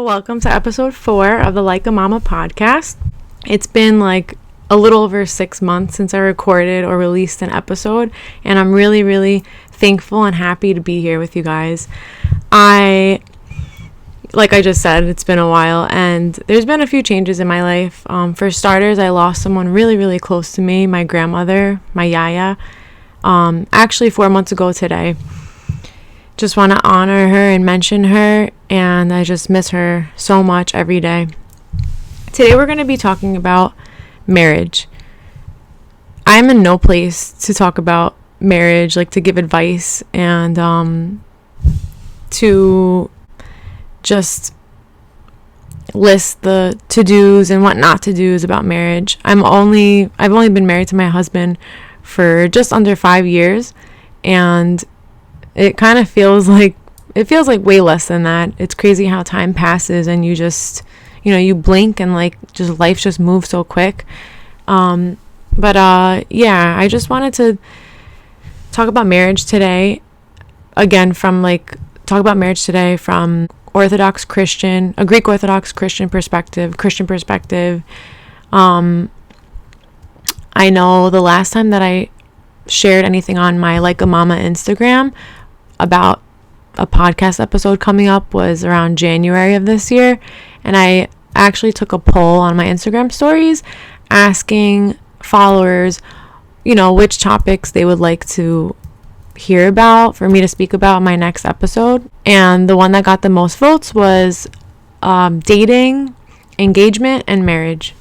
So welcome to episode 4 of the Like a Mama podcast. It's been like a little over 6 months since I recorded or released an episode, and I'm really thankful and happy to be here with you guys. Like I just said, it's been a while, and there's been a few changes in my life. For starters, I lost someone really close to me, my grandmother, my yaya, actually 4 months ago today. Just want to honor her and mention her, and I just miss her so much every day. Today we're going to be talking about marriage. I'm in no place to talk about marriage, like to give advice and to just list the to-dos and what not to do's about marriage. I've only been married to my husband for just under 5 years, and it kind of feels like way less than that. It's crazy how time passes and you just, you blink and just life just moves so quick. I just wanted to talk about marriage today. Again, from Orthodox Christian, a Greek Orthodox Christian perspective. I know the last time that I shared anything on my Like a Mama Instagram about a podcast episode coming up was around January of this year, and I actually took a poll on my Instagram stories asking followers, which topics they would like to hear about for me to speak about in my next episode. And the one that got the most votes was dating, engagement, and marriage.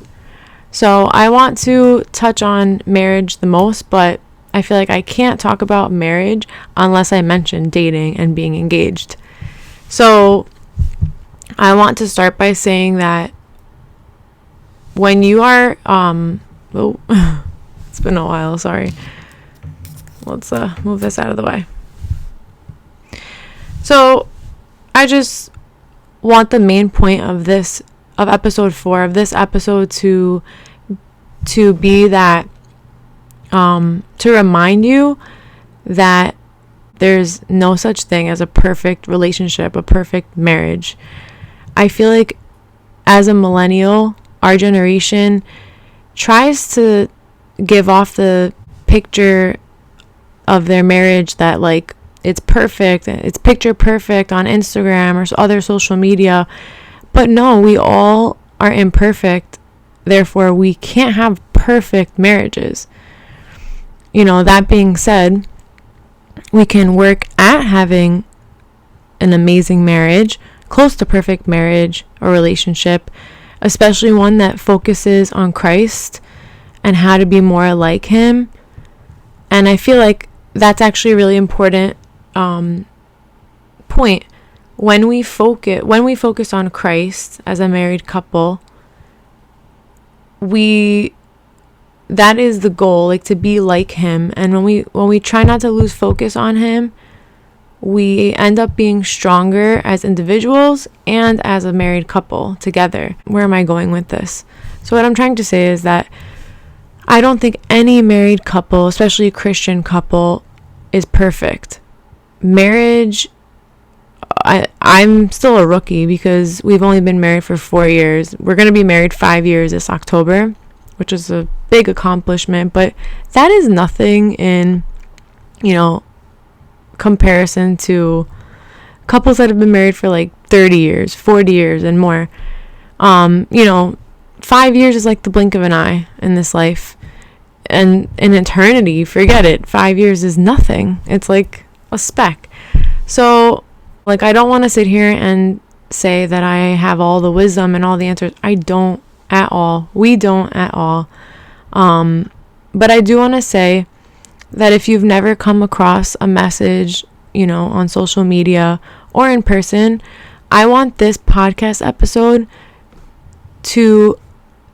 So I want to touch on marriage the most, but I feel like I can't talk about marriage unless I mention dating and being engaged. So I want to start by saying that when you are it's been a while, sorry. Let's move this out of the way. So I just want the main point of episode 4 of this episode to be that to remind you that there's no such thing as a perfect relationship, a perfect marriage. I feel like as a millennial, our generation tries to give off the picture of their marriage that it's perfect, it's picture perfect on Instagram or other social media. But no, we all are imperfect. Therefore, we can't have perfect marriages. That being said, we can work at having an amazing marriage, close to perfect marriage or relationship, especially one that focuses on Christ and how to be more like him. And I feel like that's actually a really important point. When we focus on Christ as a married couple, that is the goal, to be like him. And when we try not to lose focus on him, we end up being stronger as individuals and as a married couple together. Where am I going with this? So what I'm trying to say is that I don't think any married couple, especially a Christian couple, is perfect. Marriage, I'm still a rookie because we've only been married for 4 years. We're going to be married 5 years this October, which is a big accomplishment, but that is nothing in, comparison to couples that have been married for 30 years, 40 years and more. 5 years is like the blink of an eye in this life, and in eternity, forget it. 5 years is nothing. It's like a speck. So I don't want to sit here and say that I have all the wisdom and all the answers. I don't at all. We don't at all. But I do want to say that if you've never come across a message, on social media or in person, I want this podcast episode to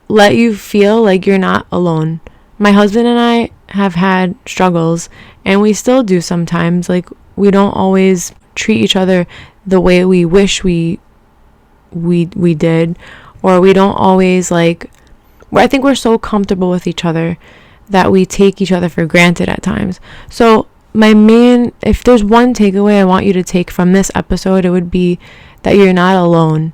let you feel like you're not alone. My husband and I have had struggles, and we still do sometimes. We don't always treat each other the way we wish we did, or we don't always I think we're so comfortable with each other that we take each other for granted at times. So if there's one takeaway I want you to take from this episode, it would be that you're not alone.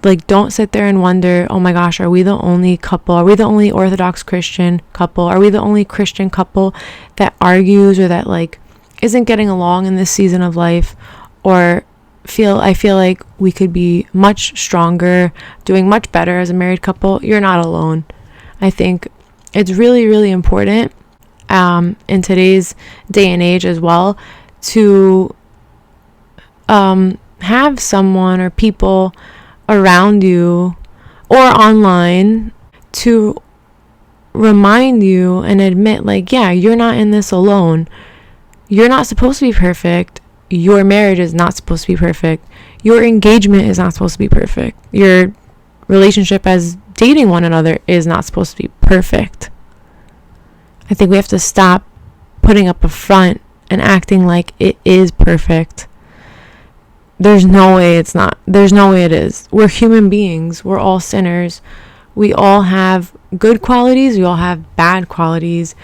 Like, don't sit there and wonder, oh my gosh, are we the only couple? Are we the only Orthodox Christian couple? Are we the only Christian couple that argues or that like isn't getting along in this season of life? Or I feel like we could be much stronger, doing much better as a married couple. You're not alone. I think it's really, really important in today's day and age as well to have someone or people around you or online to remind you and admit, like, yeah, you're not in this alone. You're not supposed to be perfect. Your marriage is not supposed to be perfect. Your engagement is not supposed to be perfect. Your relationship as dating one another is not supposed to be perfect. I think we have to stop putting up a front and acting like it is perfect. There's no way it's not. There's no way it is. We're human beings. We're all sinners. We all have good qualities. We all have bad qualities.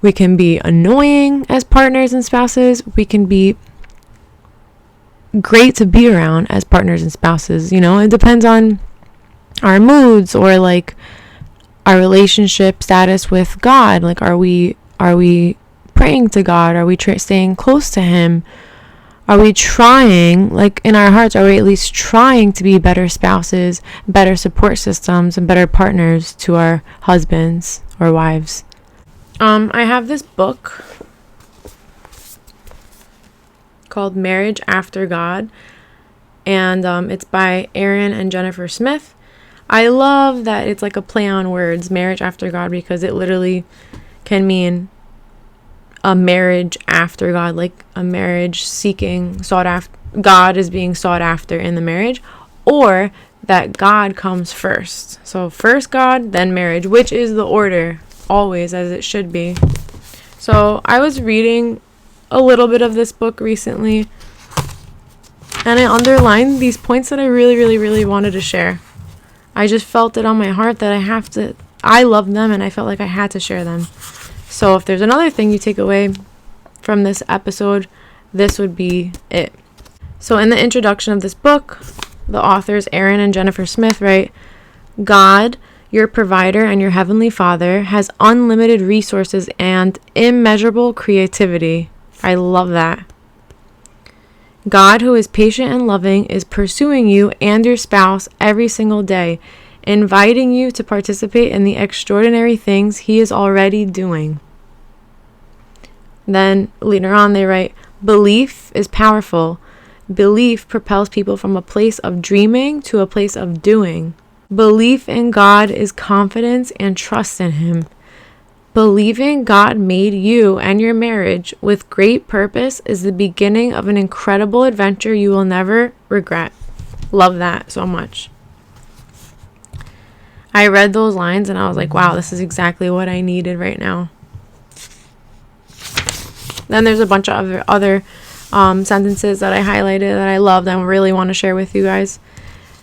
We can be annoying as partners and spouses. We can be great to be around as partners and spouses. You know, it depends on our moods or like our relationship status with God. Like, are we praying to God? Are we staying close to Him? Are we trying, like in our hearts, are we at least trying to be better spouses, better support systems, and better partners to our husbands or wives? I have this book called Marriage After God, and it's by Aaron and Jennifer Smith. I love that it's like a play on words, marriage after God, because it literally can mean a marriage after God, like a marriage sought after, God is being sought after in the marriage, or that God comes first. So first God, then marriage, which is the order, always, as it should be. So I was reading a little bit of this book recently, and I underlined these points that I really, really, really wanted to share. I just felt it on my heart that I love them, and I felt like I had to share them. So if there's another thing you take away from this episode, this would be it. So in the introduction of this book, the authors Aaron and Jennifer Smith write, God, your provider and your heavenly Father, has unlimited resources and immeasurable creativity. I love that. God, who is patient and loving, is pursuing you and your spouse every single day, inviting you to participate in the extraordinary things He is already doing. Then later on they write, belief is powerful. Belief propels people from a place of dreaming to a place of doing. Belief in God is confidence and trust in Him. Believing God made you and your marriage with great purpose is the beginning of an incredible adventure you will never regret. Love that so much. I read those lines and I was like, wow, this is exactly what I needed right now. Then there's a bunch of other sentences that I highlighted that I loved and really want to share with you guys.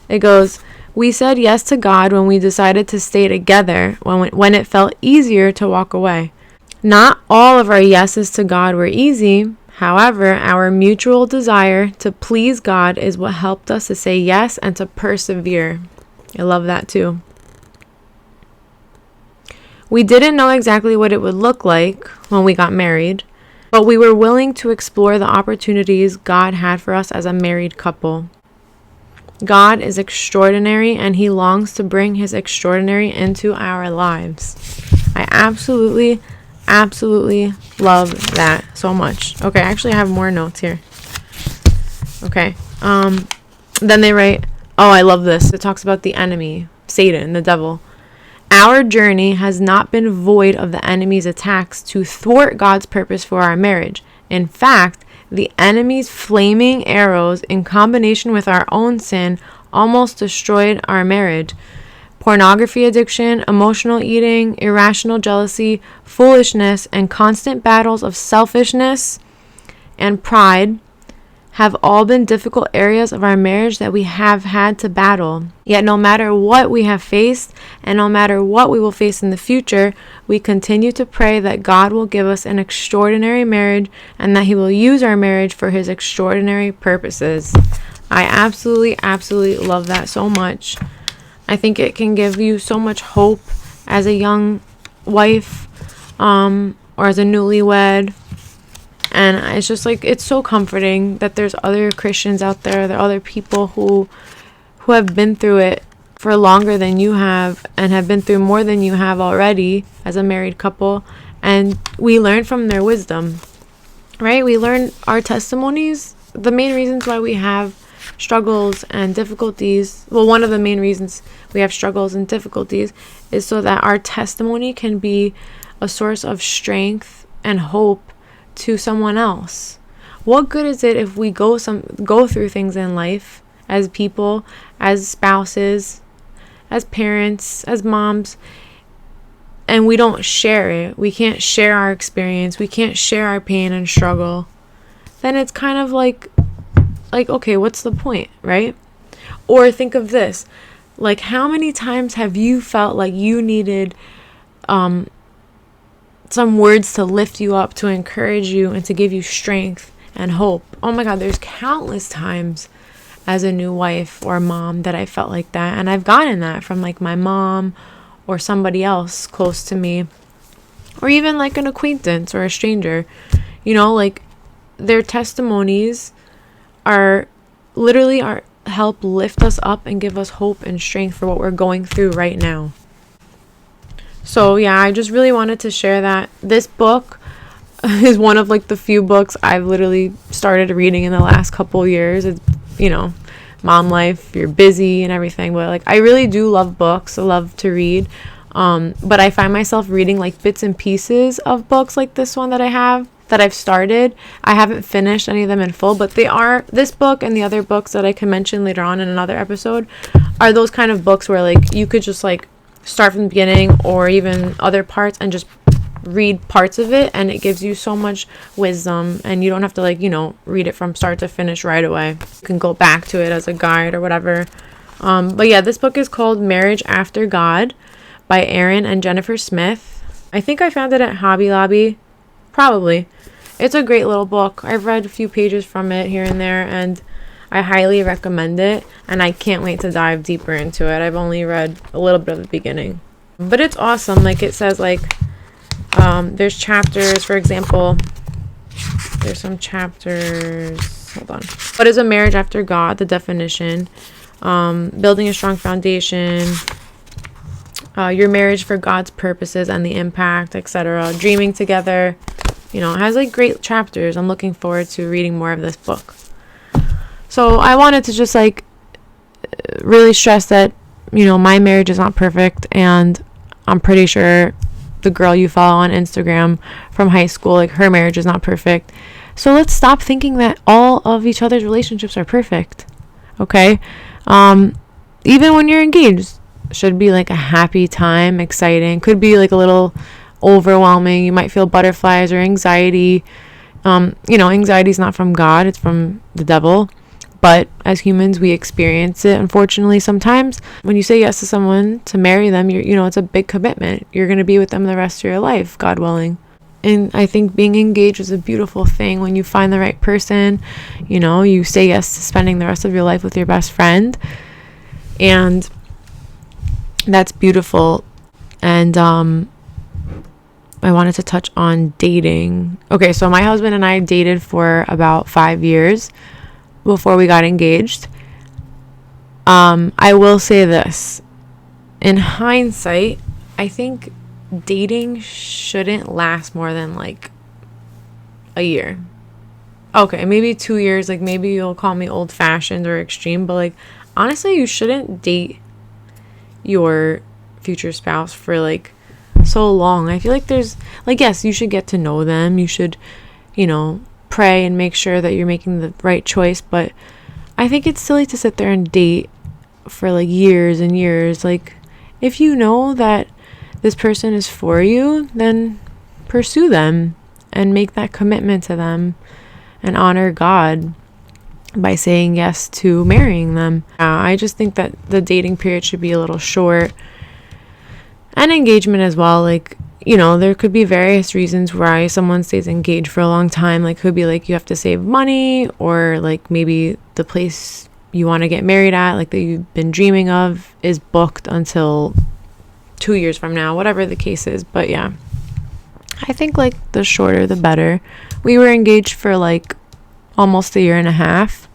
It goes, we said yes to God when we decided to stay together, when it felt easier to walk away. Not all of our yeses to God were easy. However, our mutual desire to please God is what helped us to say yes and to persevere. I love that too. We didn't know exactly what it would look like when we got married, but we were willing to explore the opportunities God had for us as a married couple. God is extraordinary, and He longs to bring His extraordinary into our lives. I absolutely love that so much. Okay, actually I have more notes here. Okay, then they write, oh, I love this. It talks about the enemy, Satan, the devil. Our journey has not been void of the enemy's attacks to thwart God's purpose for our marriage. In fact, the enemy's flaming arrows, in combination with our own sin, almost destroyed our marriage. Pornography addiction, emotional eating, irrational jealousy, foolishness, and constant battles of selfishness and pride have all been difficult areas of our marriage that we have had to battle. Yet no matter what we have faced, and no matter what we will face in the future, we continue to pray that God will give us an extraordinary marriage and that He will use our marriage for His extraordinary purposes. I absolutely love that so much. I think it can give you so much hope as a young wife, or as a newlywed. And it's just like, it's so comforting that there's other Christians out there, there are other people who have been through it for longer than you have, and have been through more than you have already as a married couple. And we learn from their wisdom, right? We learn our testimonies. The main reasons why we have struggles and difficulties, well, one of the main reasons we have struggles and difficulties is so that our testimony can be a source of strength and hope to someone else. What good is it if we go through things in life as people, as spouses, as parents, as moms, and we don't share it? We can't share our experience. We can't share our pain and struggle. Then it's kind of like, okay, what's the point, right? Or think of this. Like, how many times have you felt like you needed some words to lift you up, to encourage you, and to give you strength and hope? Oh my God, there's countless times as a new wife or mom that I felt like that. And I've gotten that from like my mom or somebody else close to me, or even like an acquaintance or a stranger. You know, like, their testimonies are literally help lift us up and give us hope and strength for what we're going through right now. So yeah, I just really wanted to share that. This book is one of like the few books I've literally started reading in the last couple years. It's, mom life, you're busy and everything, but like, I really do love books. I love to read. But I find myself reading like bits and pieces of books like this one that I've started. I haven't finished any of them in full, but this book and the other books that I can mention later on in another episode are those kind of books where like you could just like start from the beginning or even other parts and just read parts of it, and it gives you so much wisdom, and you don't have to like, read it from start to finish right away. You can go back to it as a guide or whatever. But yeah, this book is called Marriage After God by Aaron and Jennifer Smith. I think I found it at Hobby Lobby. Probably. It's a great little book. I've read a few pages from it here and there, and I highly recommend it, and I can't wait to dive deeper into it. I've only read a little bit of the beginning, but it's awesome. Like, it says like there's chapters. For example, there's some chapters. Hold on. What is a marriage after God? The definition. Building a strong foundation. Your marriage for God's purposes and the impact, etc. Dreaming together. It has like great chapters. I'm looking forward to reading more of this book. So I wanted to just like really stress that, my marriage is not perfect, and I'm pretty sure the girl you follow on Instagram from high school, like, her marriage is not perfect. So let's stop thinking that all of each other's relationships are perfect. Okay? Even when you're engaged, should be like a happy time, exciting. Could be like a little overwhelming. You might feel butterflies or anxiety. Anxiety is not from God, it's from the devil. But as humans, we experience it, unfortunately, sometimes. When you say yes to someone, to marry them, it's a big commitment. You're going to be with them the rest of your life, God willing. And I think being engaged is a beautiful thing. When you find the right person, you say yes to spending the rest of your life with your best friend. And that's beautiful. And I wanted to touch on dating. Okay, so my husband and I dated for about 5 years before we got engaged. I will say this. In hindsight, I think dating shouldn't last more than like a year. Okay, maybe 2 years. Like, maybe you'll call me old-fashioned or extreme, but like, honestly, you shouldn't date your future spouse for like so long. I feel like there's like, yes, you should get to know them. You should, pray and make sure that you're making the right choice, but I think it's silly to sit there and date for like years and years. Like, if you know that this person is for you, then pursue them and make that commitment to them and honor God by saying yes to marrying them. I just think that the dating period should be a little short, and engagement as well. Like, there could be various reasons why someone stays engaged for a long time. Like, could be like you have to save money, or like maybe the place you want to get married at, like that you've been dreaming of, is booked until 2 years from now, whatever the case is. But yeah, I think like the shorter the better. We were engaged for like almost a year and a half,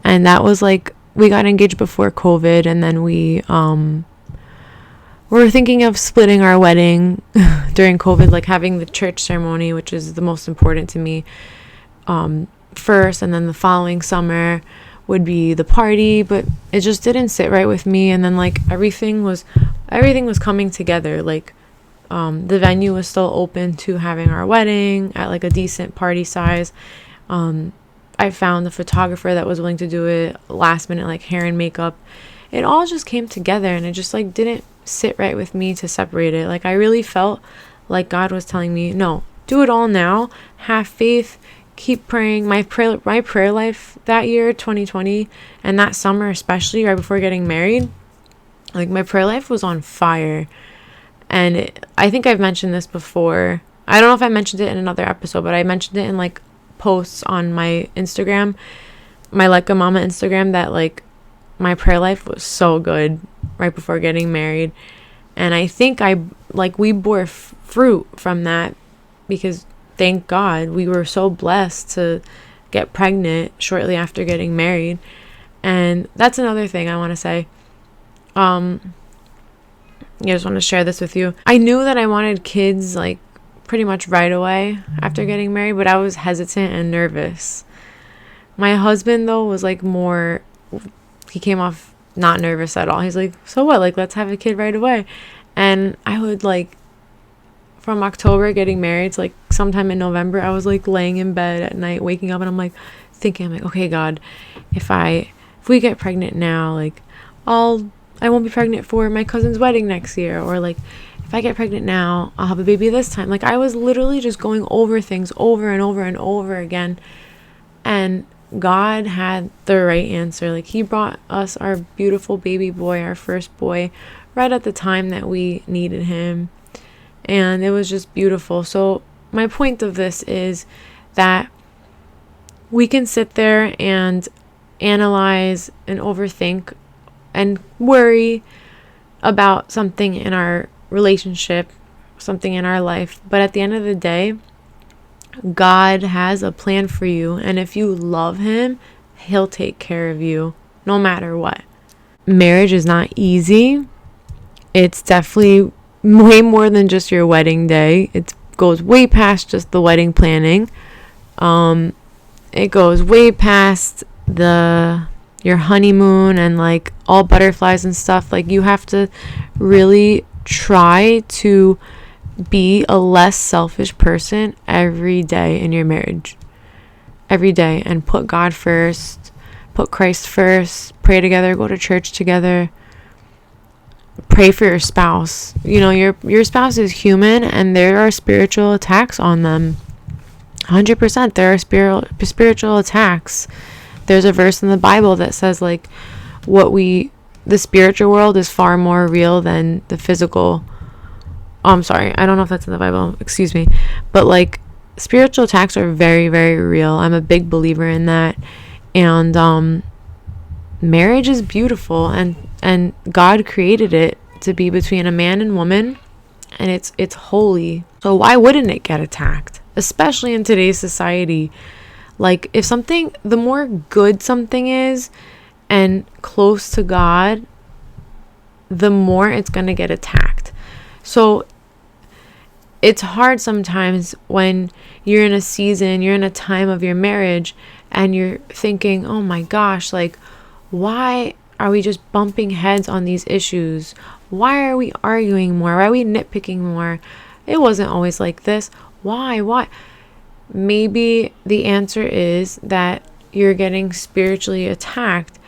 and that was like, we got engaged before COVID, and then we were thinking of splitting our wedding during COVID, like having the church ceremony, which is the most important to me, first, and then the following summer would be the party. But it just didn't sit right with me. And then like everything was coming together. Like the venue was still open to having our wedding at like a decent party size. I found a photographer that was willing to do it last minute, like hair and makeup. It all just came together, and it just like didn't sit right with me to separate it. Like I really felt like God was telling me, no, do it all now, have faith, keep praying. My prayer life that year, 2020, and that summer especially, right before getting married, like my prayer life was on fire. And I think I've mentioned this before. I don't know if I mentioned it in another episode, but I mentioned it in like posts on my Instagram, my Like a Mama Instagram, that like my prayer life was so good right before getting married. And I think we bore fruit from that, because thank God we were so blessed to get pregnant shortly after getting married. And that's another thing I want to say. I just want to share this with you. I knew that I wanted kids like pretty much right away after getting married, but I was hesitant and nervous. My husband though was like more, he came off not nervous at all. He's like, so what, like let's have a kid right away. And I would like, from October getting married to like sometime in November, I was like laying in bed at night, waking up, and I'm like okay, God, if we get pregnant now, like I won't be pregnant for my cousin's wedding next year, or like if I get pregnant now, I'll have a baby this time. Like I was literally just going over things over and over and over again. And God had the right answer. Like he brought us our beautiful baby boy, our first boy, right at the time that we needed him. And it was just beautiful. So my point of this is that we can sit there and analyze and overthink and worry about something in our relationship, something in our life. But at the end of the day, God has a plan for you. And if you love him, he'll take care of you no matter what. Marriage is not easy. It's definitely way more than just your wedding day. It goes way past just the wedding planning. It goes way past your honeymoon and like all butterflies and stuff. Like you have to really try to be a less selfish person every day in your marriage. Every day. And put God first. Put Christ first. Pray together. Go to church together. Pray for your spouse. You know, your spouse is human, and there are spiritual attacks on them. 100%. There are spiritual attacks. There's a verse in the Bible that says like the spiritual world is far more real than the physical. Oh, I'm sorry. I don't know if that's in the Bible. Excuse me. But like spiritual attacks are very, very real. I'm a big believer in that. And marriage is beautiful, and God created it to be between a man and woman, and it's holy. So why wouldn't it get attacked? Especially in today's society. Like if the more good something is and close to God, the more it's going to get attacked. So it's hard sometimes when you're in a season, you're in a time of your marriage, and you're thinking, oh my gosh, like, why are we just bumping heads on these issues? Why are we arguing more? Why are we nitpicking more? It wasn't always like this. Why? Maybe the answer is that you're getting spiritually attacked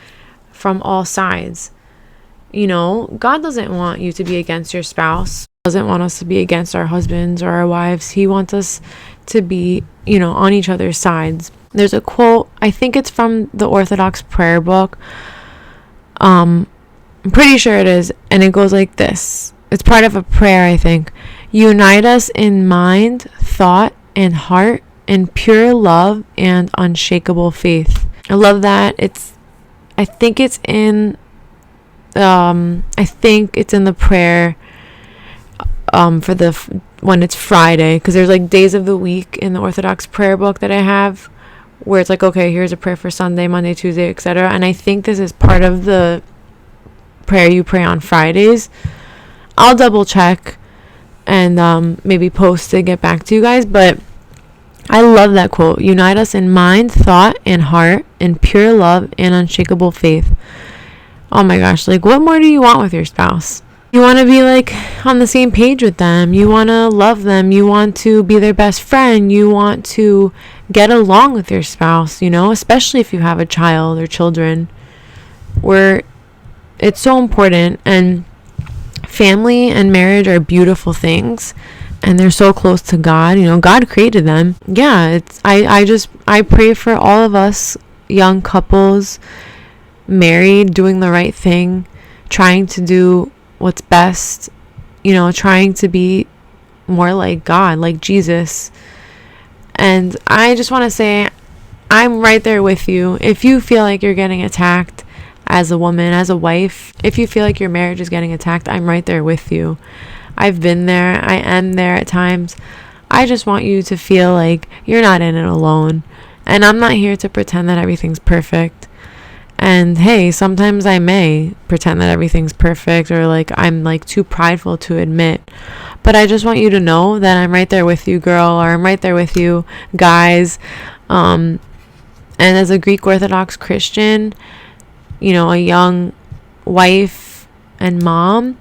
from all sides. You know, God doesn't want you to be against your spouse. He doesn't want us to be against our husbands or our wives. He wants us to be, you know, on each other's sides. There's a quote, I think it's from the Orthodox prayer book. I'm pretty sure it is. And it goes like this. It's part of a prayer, I think. Unite us in mind, thought, and heart, in pure love and unshakable faith. I love that. It's I think it's in the prayer for when it's Friday, because there's like days of the week in the Orthodox prayer book that I have where it's like, okay, here's a prayer for Sunday, Monday, Tuesday, etc. And I think this is part of the prayer you pray on Fridays. I'll double check and maybe post to get back to you guys, but I love that quote. Unite us in mind, thought, and heart, in pure love and unshakable faith. Oh my gosh, like, what more do you want with your spouse? You want to be like on the same page with them. You want to love them. You want to be their best friend. You want to get along with your spouse, especially if you have a child or children, where it's so important. And family and marriage are beautiful things, and they're so close to God. God created them. Yeah, I pray for all of us young couples, married, doing the right thing, trying to do what's best, trying to be more like God, like Jesus. And I just want to say, I'm right there with you. If you feel like you're getting attacked as a woman, as a wife, if you feel like your marriage is getting attacked, I'm right there with you. I've been there. I am there at times. I just want you to feel like you're not in it alone. And I'm not here to pretend that everything's perfect. And hey, sometimes I may pretend that everything's perfect, or like I'm like too prideful to admit. But I just want you to know that I'm right there with you, girl, or I'm right there with you, guys. And as a Greek Orthodox Christian, a young wife and mom,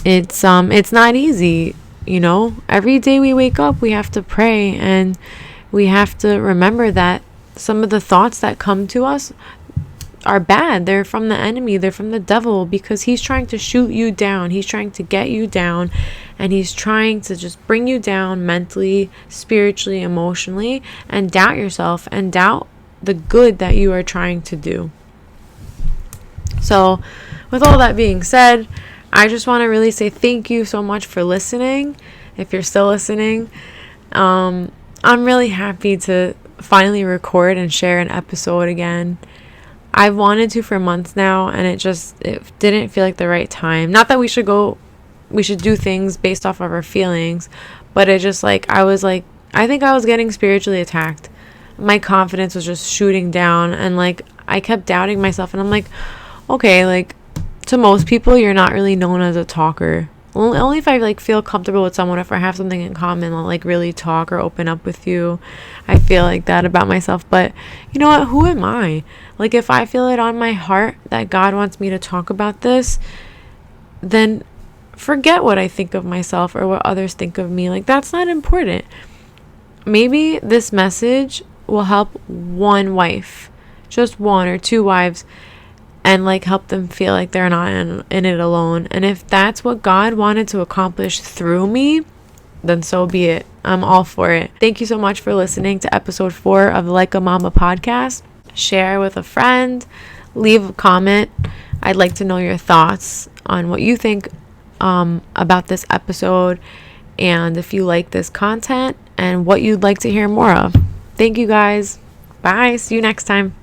it's not easy. Every day we wake up, we have to pray, and we have to remember that some of the thoughts that come to us are bad. They're from the enemy. They're from the devil, because he's trying to shoot you down. He's trying to get you down, and he's trying to just bring you down mentally, spiritually, emotionally, and doubt yourself and doubt the good that you are trying to do. So with all that being said, I just want to really say thank you so much for listening. If you're still listening, I'm really happy to finally record and share an episode again. I've wanted to for months now, and it didn't feel like the right time. Not that we should do things based off of our feelings, but it just I think I was getting spiritually attacked. My confidence was just shooting down, and I kept doubting myself, and I'm like, okay, to most people, you're not really known as a talker. Only if I feel comfortable with someone, if I have something in common, I'll really talk or open up with you. I feel like that about myself. But you know what? Who am I? If I feel it on my heart that God wants me to talk about this, then forget what I think of myself or what others think of me. That's not important. Maybe this message will help one wife, just one or two wives, and help them feel like they're not in it alone. And if that's what God wanted to accomplish through me, then so be it. I'm all for it. Thank you so much for listening to episode 4 of the Like a Mama podcast. Share with a friend, leave a comment. I'd like to know your thoughts on what you think about this episode, and if you like this content and what you'd like to hear more of. Thank you guys. Bye. See you next time.